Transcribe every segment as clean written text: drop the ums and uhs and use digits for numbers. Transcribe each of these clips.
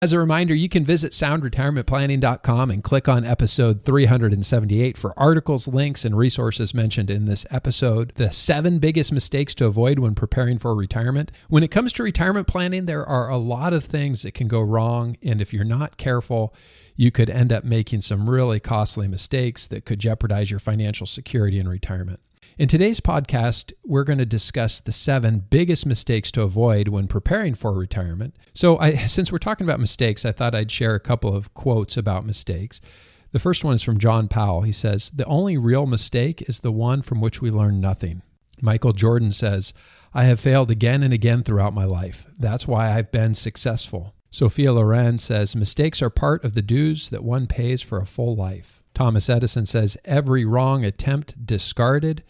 As a reminder, you can visit soundretirementplanning.com and click on episode 378 for articles, links, and resources mentioned in this episode. The 7 biggest mistakes to avoid when preparing for retirement. When it comes to retirement planning, there are a lot of things that can go wrong, and if you're not careful, you could end up making some really costly mistakes that could jeopardize your financial security in retirement. In today's podcast, we're going to discuss the 7 biggest mistakes to avoid when preparing for retirement. So since we're talking about mistakes, I thought I'd share a couple of quotes about mistakes. The first one is from John Powell. He says, "The only real mistake is the one from which we learn nothing." Michael Jordan says, "I have failed again and again throughout my life. That's why I've been successful." Sophia Loren says, "Mistakes are part of the dues that one pays for a full life." Thomas Edison says, "Every wrong attempt discarded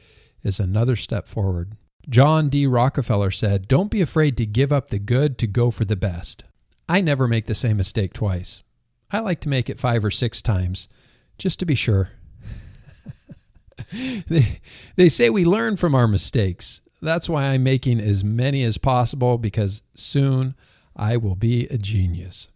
is another step forward." John D. Rockefeller said, "Don't be afraid to give up the good to go for the best." I never make the same mistake twice. I like to make it 5 or 6 times, just to be sure. They say we learn from our mistakes. That's why I'm making as many as possible, because soon I will be a genius.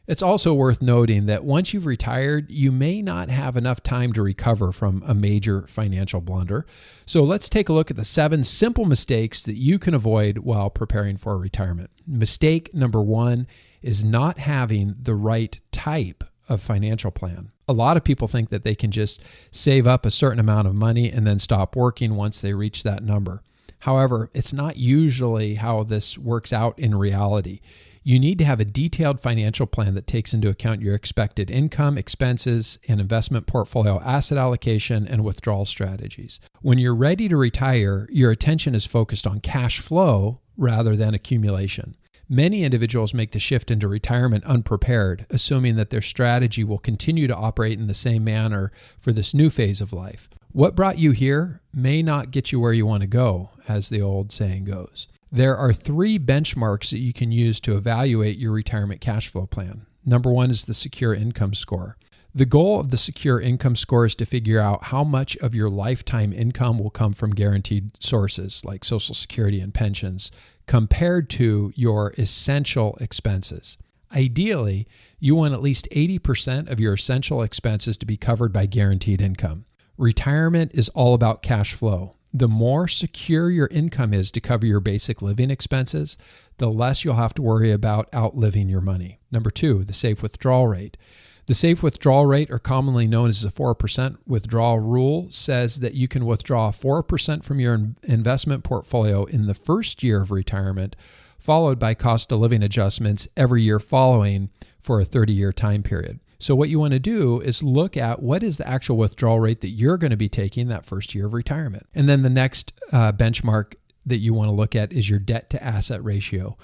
It's also worth noting that once you've retired, you may not have enough time to recover from a major financial blunder. So let's take a look at the 7 simple mistakes that you can avoid while preparing for retirement. Mistake number 1 is not having the right type of financial plan. A lot of people think that they can just save up a certain amount of money and then stop working once they reach that number. However, it's not usually how this works out in reality. You need to have a detailed financial plan that takes into account your expected income, expenses, and investment portfolio asset allocation and withdrawal strategies. When you're ready to retire, your attention is focused on cash flow rather than accumulation. Many individuals make the shift into retirement unprepared, assuming that their strategy will continue to operate in the same manner for this new phase of life. What brought you here may not get you where you want to go, as the old saying goes. There are 3 benchmarks that you can use to evaluate your retirement cash flow plan. Number 1 is the Secure Income Score. The goal of the Secure Income Score is to figure out how much of your lifetime income will come from guaranteed sources like Social Security and pensions compared to your essential expenses. Ideally, you want at least 80% of your essential expenses to be covered by guaranteed income. Retirement is all about cash flow. The more secure your income is to cover your basic living expenses, the less you'll have to worry about outliving your money. Number 2, the safe withdrawal rate. The safe withdrawal rate, or commonly known as the 4% withdrawal rule, says that you can withdraw 4% from your investment portfolio in the first year of retirement, followed by cost of living adjustments every year following for a 30-year time period. So what you want to do is look at what is the actual withdrawal rate that you're going to be taking that first year of retirement. And then the next benchmark that you want to look at is your debt to asset ratio.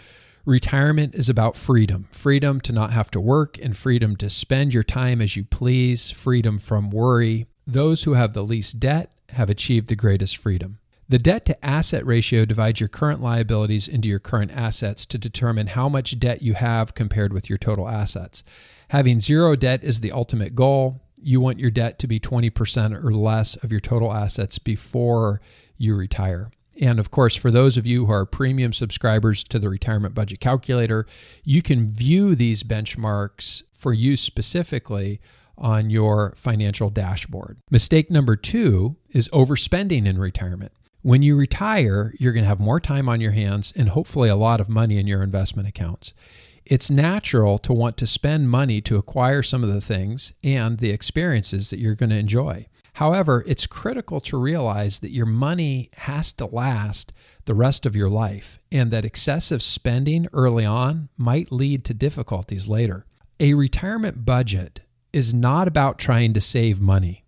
Retirement is about freedom to not have to work, and freedom to spend your time as you please, freedom from worry. Those who have the least debt have achieved the greatest freedom. The debt to asset ratio divides your current liabilities into your current assets to determine how much debt you have compared with your total assets. Having 0 debt is the ultimate goal. You want your debt to be 20% or less of your total assets before you retire. And of course, for those of you who are premium subscribers to the Retirement Budget Calculator, you can view these benchmarks for you specifically on your financial dashboard. Mistake number 2 is overspending in retirement. When you retire, you're going to have more time on your hands and hopefully a lot of money in your investment accounts. It's natural to want to spend money to acquire some of the things and the experiences that you're going to enjoy. However, it's critical to realize that your money has to last the rest of your life, and that excessive spending early on might lead to difficulties later. A retirement budget is not about trying to save money.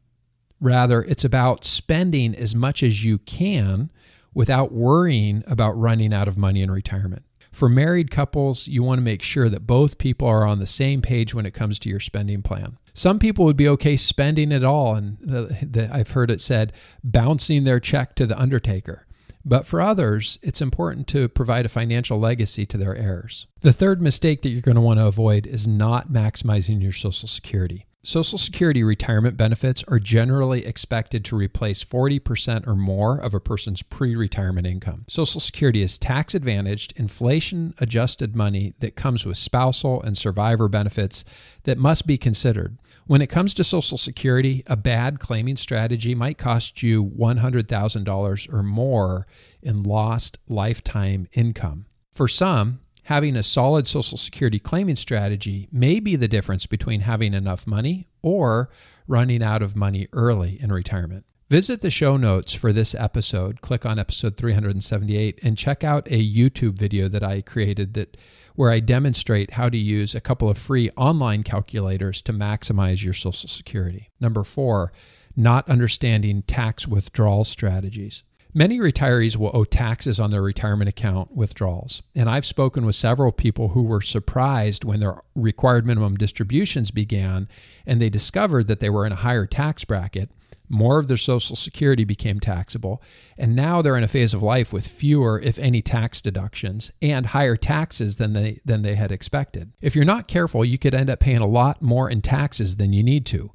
Rather, it's about spending as much as you can without worrying about running out of money in retirement. For married couples, you want to make sure that both people are on the same page when it comes to your spending plan. Some people would be okay spending it all, and I've heard it said, bouncing their check to the undertaker. But for others, it's important to provide a financial legacy to their heirs. The third mistake that you're going to want to avoid is not maximizing your Social Security. Social Security retirement benefits are generally expected to replace 40% or more of a person's pre-retirement income. Social Security is tax-advantaged, inflation-adjusted money that comes with spousal and survivor benefits that must be considered. When it comes to Social Security, a bad claiming strategy might cost you $100,000 or more in lost lifetime income. For some, having a solid Social Security claiming strategy may be the difference between having enough money or running out of money early in retirement. Visit the show notes for this episode, click on episode 378, and check out a YouTube video that I created where I demonstrate how to use a couple of free online calculators to maximize your Social Security. Number 4, not understanding tax withdrawal strategies. Many retirees will owe taxes on their retirement account withdrawals, and I've spoken with several people who were surprised when their required minimum distributions began and they discovered that they were in a higher tax bracket. More of their Social Security became taxable, and now they're in a phase of life with fewer, if any, tax deductions and higher taxes than they had expected. If you're not careful, you could end up paying a lot more in taxes than you need to.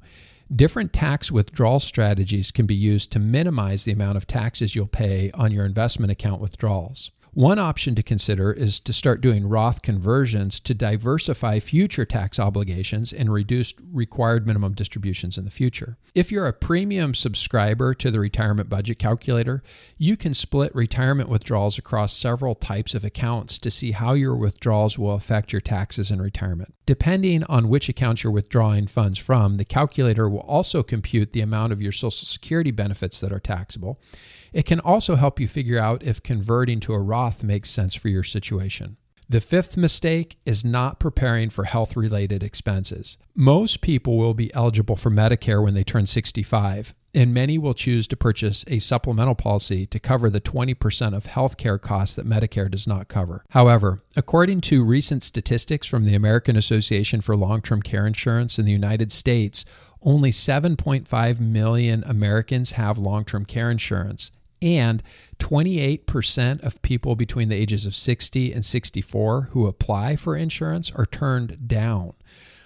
Different tax withdrawal strategies can be used to minimize the amount of taxes you'll pay on your investment account withdrawals. One option to consider is to start doing Roth conversions to diversify future tax obligations and reduce required minimum distributions in the future. If you're a premium subscriber to the retirement budget calculator, you can split retirement withdrawals across several types of accounts to see how your withdrawals will affect your taxes in retirement. Depending on which account you're withdrawing funds from, the calculator will also compute the amount of your Social Security benefits that are taxable. It can also help you figure out if converting to a Roth makes sense for your situation. The 5th mistake is not preparing for health-related expenses. Most people will be eligible for Medicare when they turn 65, and many will choose to purchase a supplemental policy to cover the 20% of healthcare costs that Medicare does not cover. However, according to recent statistics from the American Association for Long-Term Care Insurance in the United States, only 7.5 million Americans have long-term care insurance, and 28% of people between the ages of 60 and 64 who apply for insurance are turned down.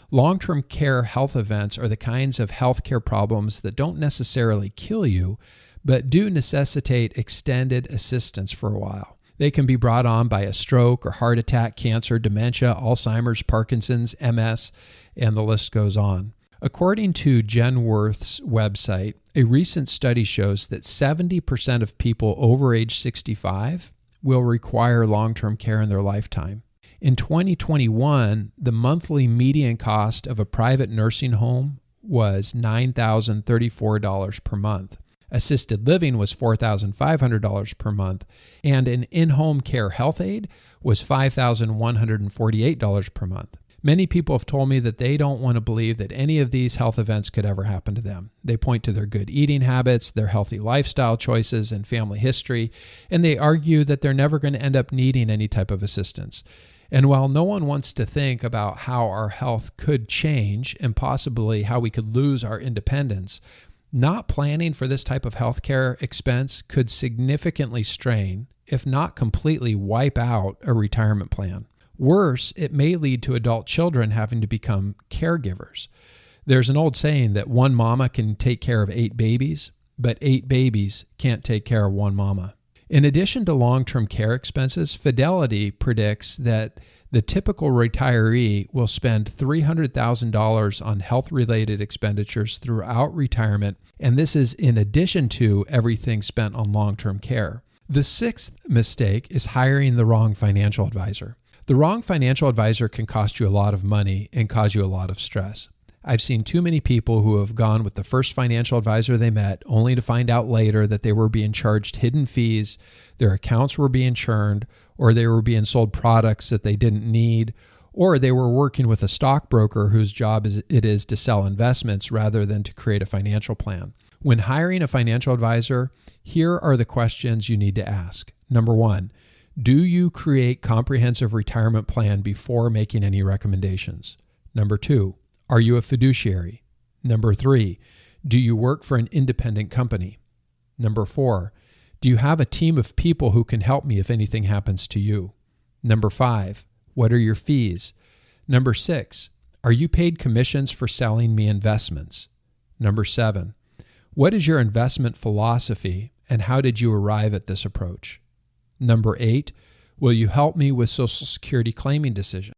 Long-term care health events are the kinds of healthcare problems that don't necessarily kill you, but do necessitate extended assistance for a while. They can be brought on by a stroke or heart attack, cancer, dementia, Alzheimer's, Parkinson's, MS, and the list goes on. According to Genworth's website, a recent study shows that 70% of people over age 65 will require long-term care in their lifetime. In 2021, the monthly median cost of a private nursing home was $9,034 per month. Assisted living was $4,500 per month, and an in-home care health aid was $5,148 per month. Many people have told me that they don't want to believe that any of these health events could ever happen to them. They point to their good eating habits, their healthy lifestyle choices, and family history, and they argue that they're never going to end up needing any type of assistance. And while no one wants to think about how our health could change and possibly how we could lose our independence, not planning for this type of healthcare expense could significantly strain, if not completely wipe out, a retirement plan. Worse, it may lead to adult children having to become caregivers. There's an old saying that one mama can take care of 8 babies, but 8 babies can't take care of one mama. In addition to long-term care expenses, Fidelity predicts that the typical retiree will spend $300,000 on health-related expenditures throughout retirement, and this is in addition to everything spent on long-term care. The 6th mistake is hiring the wrong financial advisor. The wrong financial advisor can cost you a lot of money and cause you a lot of stress. I've seen too many people who have gone with the first financial advisor they met only to find out later that they were being charged hidden fees, their accounts were being churned, or they were being sold products that they didn't need, or they were working with a stockbroker whose job it is to sell investments rather than to create a financial plan. When hiring a financial advisor, here are the questions you need to ask. Number 1, do you create comprehensive retirement plan before making any recommendations? Number 2, are you a fiduciary? Number 3, do you work for an independent company? Number 4, do you have a team of people who can help me if anything happens to you? Number 5, what are your fees? Number 6, Are you paid commissions for selling me investments? Number 7, what is your investment philosophy and how did you arrive at this approach? Number 8, will you help me with Social Security claiming decisions?